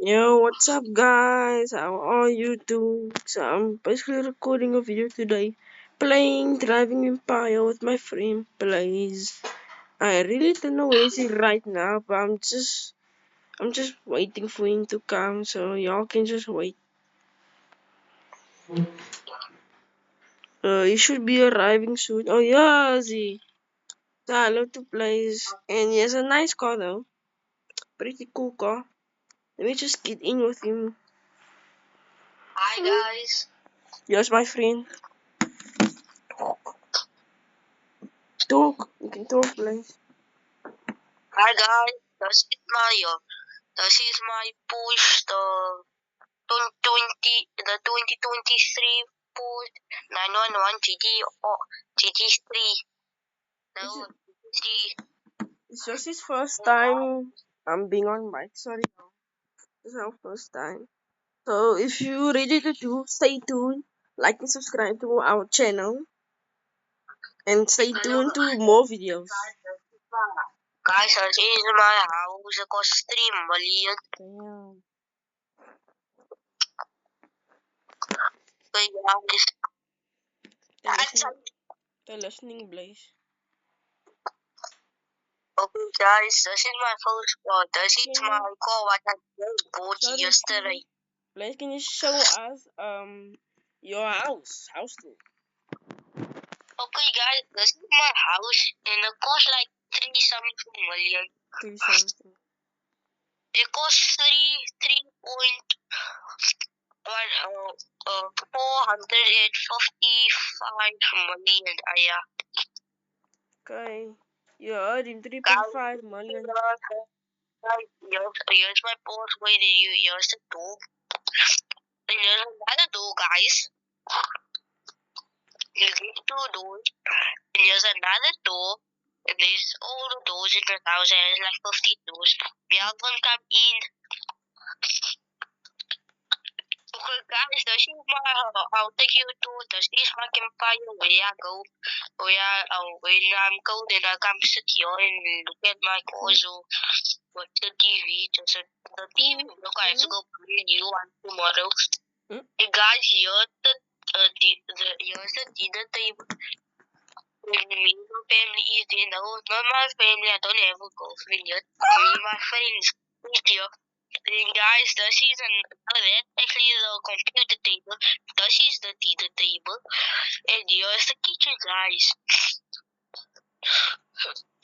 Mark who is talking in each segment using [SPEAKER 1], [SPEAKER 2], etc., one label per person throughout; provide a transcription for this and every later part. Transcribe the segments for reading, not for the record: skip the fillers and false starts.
[SPEAKER 1] Yo, what's up, guys? How are you doing? So I'm basically recording a video today, playing Driving Empire with my friend Blaze. I really don't know where is he right now, but I'm just waiting for him to come, so y'all can just wait. He should be arriving soon. Oh yeah, he. So hello to Blaze, and he has a nice car though, pretty cool car. Let me just get in with him.
[SPEAKER 2] Hi guys.
[SPEAKER 1] Yes, my friend. Talk. You can talk, Blaze.
[SPEAKER 2] Hi guys. This is my push the 2023 push 911 GT3. No, GT3.
[SPEAKER 1] It's just his first time being on mic. Sorry, this is our first time. So if you're ready to do, stay tuned, like and subscribe to our channel, and stay tuned to more videos.
[SPEAKER 2] Guys, this is my house. It costs 3 million.
[SPEAKER 1] Damn.
[SPEAKER 2] Okay, guys.
[SPEAKER 1] They're listening, Blaze.
[SPEAKER 2] Okay, guys. This is my first car. This is
[SPEAKER 1] Can
[SPEAKER 2] my
[SPEAKER 1] you,
[SPEAKER 2] car what I just bought
[SPEAKER 1] sorry,
[SPEAKER 2] yesterday.
[SPEAKER 1] Blaze, can you show us your house tour?
[SPEAKER 2] Okay, guys. This is my house, and it costs like 3 something million.
[SPEAKER 1] 3 something.
[SPEAKER 2] It costs 455 million. Yeah.
[SPEAKER 1] Okay. You heard him,
[SPEAKER 2] Guys,
[SPEAKER 1] 3.5 million.
[SPEAKER 2] here's my post. Wait, here's the door. And here's another door, guys. You get 2 doors. And here's another door. And there's all the doors in the house. And there's like 15 doors. We all gonna come in. Okay, guys, this is I'll take you to this is my campfire where I go. When I'm cold and I come sit here and look at my cars or watch the TV. Just the TV. Look, I have to go play new one tomorrow. Hey guys, here's here's the dinner table. When me and my family is there. No, not my family. I don't have a girlfriend yet. Me and my friends is here. Then guys, this is that actually is a computer table. This is the dinner table. And here's the kitchen, guys.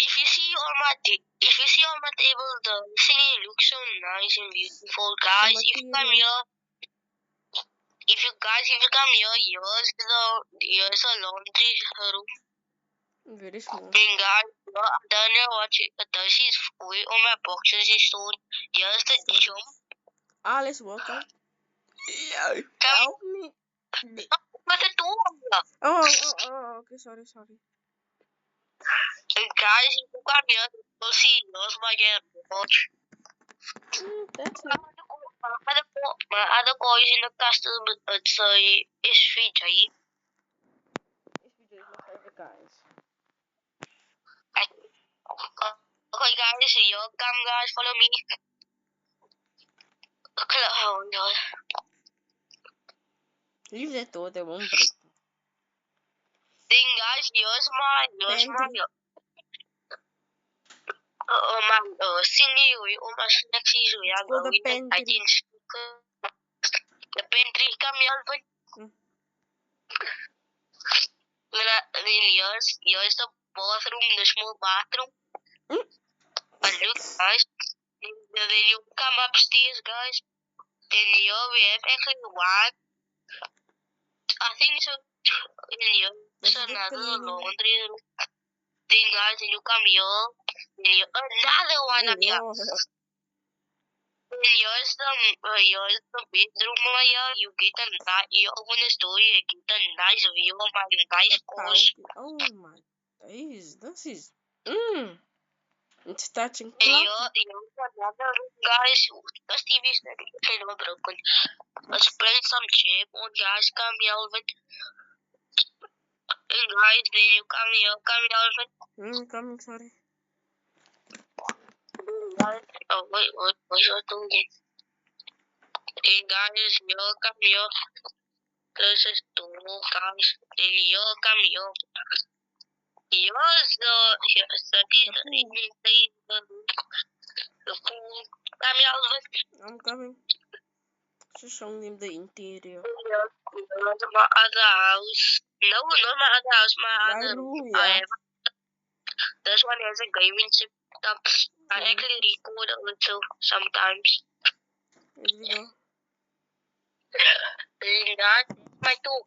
[SPEAKER 2] If you see on my table, the city looks so nice and beautiful, guys. If you come here, here's a laundry room.
[SPEAKER 1] Very small.
[SPEAKER 2] Then guys, down here, watch it. This is where all my boxes is stored. Here's the gym.
[SPEAKER 1] Let's work out. Help me.
[SPEAKER 2] But the door.
[SPEAKER 1] Oh, okay, sorry.
[SPEAKER 2] And guys, if you come here, you'll see here's my garage.
[SPEAKER 1] That's
[SPEAKER 2] My other car is in the castle, but it's a S3J.
[SPEAKER 1] SVJ is my favorite, guys.
[SPEAKER 2] Okay, guys, here come, guys, follow me. Oh no.
[SPEAKER 1] Leave that door, they won't break.
[SPEAKER 2] Then, guys, here's my singing way, my snacks is way. I'm
[SPEAKER 1] For the
[SPEAKER 2] going I
[SPEAKER 1] pantry.
[SPEAKER 2] the pantry, come here, but then here's the bathroom, the small bathroom. And look, guys, when you come upstairs, guys, then here we have actually one. I think so. In here, it's another laundry room. Then, guys, you come here, then you another one up here. Then here's the bedroom over here. You open the door, you get a nice view of my nice cars.
[SPEAKER 1] Oh my days, this is it's touching
[SPEAKER 2] And here's another room, guys. This TV is kind of broken. Let's play some chip on, guys. Come here, Alvin. And guys, then you come here, Alvin.
[SPEAKER 1] Coming, sorry.
[SPEAKER 2] Oh wait, what was I doing? Then guys, here come here. This is two guys. Then here come here. Here's the the pool. Come here, Alvin.
[SPEAKER 1] I'm coming. Just showing them the interior.
[SPEAKER 2] Here's my other house. No, not my other house. My other
[SPEAKER 1] room,
[SPEAKER 2] I
[SPEAKER 1] yeah.
[SPEAKER 2] have. This one has a gaming setup. I
[SPEAKER 1] Okay.
[SPEAKER 2] actually record also sometimes.
[SPEAKER 1] Here we go.
[SPEAKER 2] And that's my two.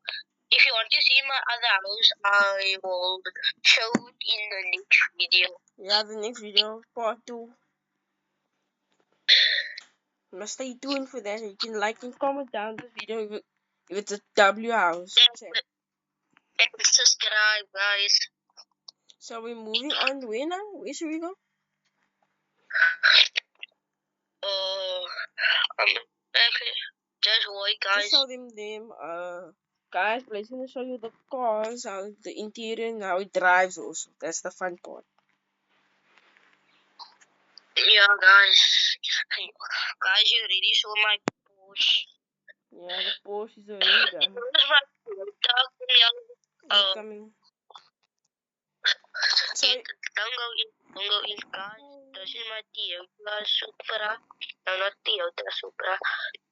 [SPEAKER 2] If you want to see my other house, I will show it in the next video.
[SPEAKER 1] Yeah, the next video, part 2. You must stay tuned for that. You can like and comment down the video if it's a W house.
[SPEAKER 2] And subscribe, guys.
[SPEAKER 1] So we're moving on. Where now? Where should we go?
[SPEAKER 2] Actually, just wait, guys.
[SPEAKER 1] Just show them guys, please gonna show you the cars, how the interior and how it drives also. That's the fun part.
[SPEAKER 2] Yeah, guys. Guys, you already saw my Porsche.
[SPEAKER 1] Yeah, the Porsche is already done. It's coming. Sorry.
[SPEAKER 2] Don't go in, guys. This is my Toyota Supra. No, not Toyota Supra.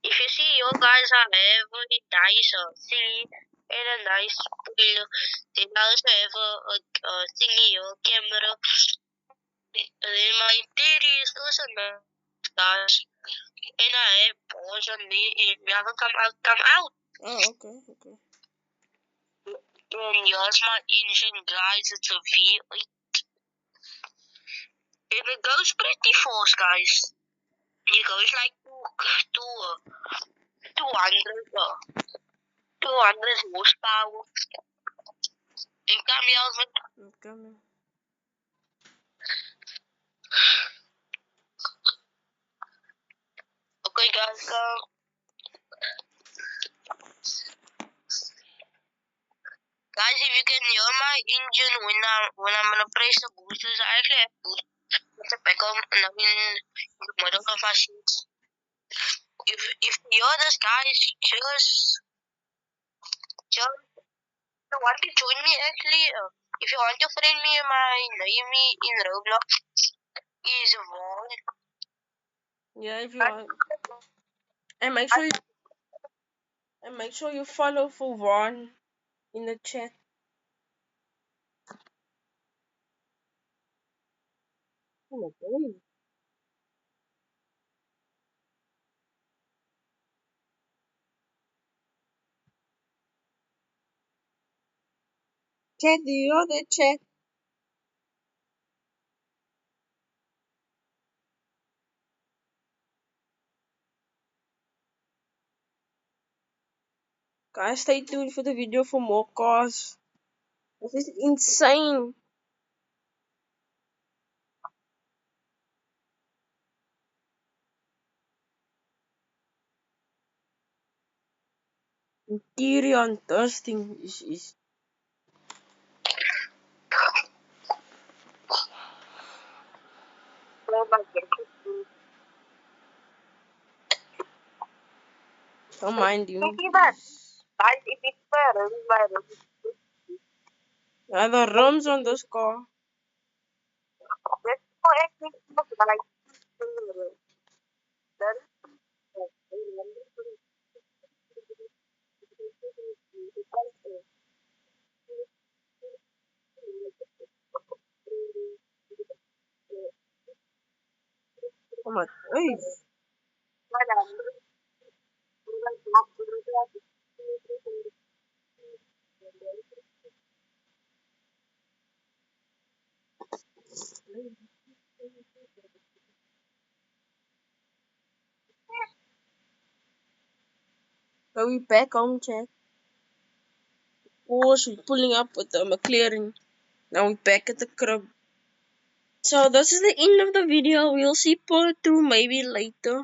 [SPEAKER 2] If you see, your guys have a very nice thingy and a nice spoiler. They also have a thingy, a camera. Then my interior is also nice, guys. And I have balls on me. We haven't come out.
[SPEAKER 1] Oh, okay.
[SPEAKER 2] And here's my engine, guys. It's a V8. And it goes pretty fast, guys. It goes like 200 horsepower. And come here, Alvin.
[SPEAKER 1] I'm coming.
[SPEAKER 2] Okay, guys, go. Guys, if you can hear my engine when I'm gonna press the boosters, I actually have boost. It's a backup and I'm in the middle of our seats. If you hear this, guys, just want to join me actually. If you want to friend me, my name in Roblox is Vaughn.
[SPEAKER 1] Yeah, if you want. And make sure you follow for Vaughn in the chat. Oh my god. Chat, do you know that chat? Guys, stay tuned for the video for more cars. This is insane. Interior on this thing is don't mind you. Yeah, the rims on this car. Oh my god. So we back home, chat. Porsche, we pulling up with the McLaren. Now we back at the crib. So this is the end of the video. We'll see part 2 maybe later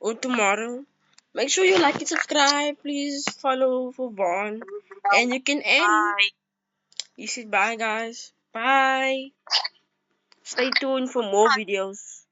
[SPEAKER 1] or tomorrow. Make sure you like and subscribe. Please follow for Vaughn. And you can end.
[SPEAKER 2] Bye.
[SPEAKER 1] You said bye, guys. Bye. Stay tuned for more videos.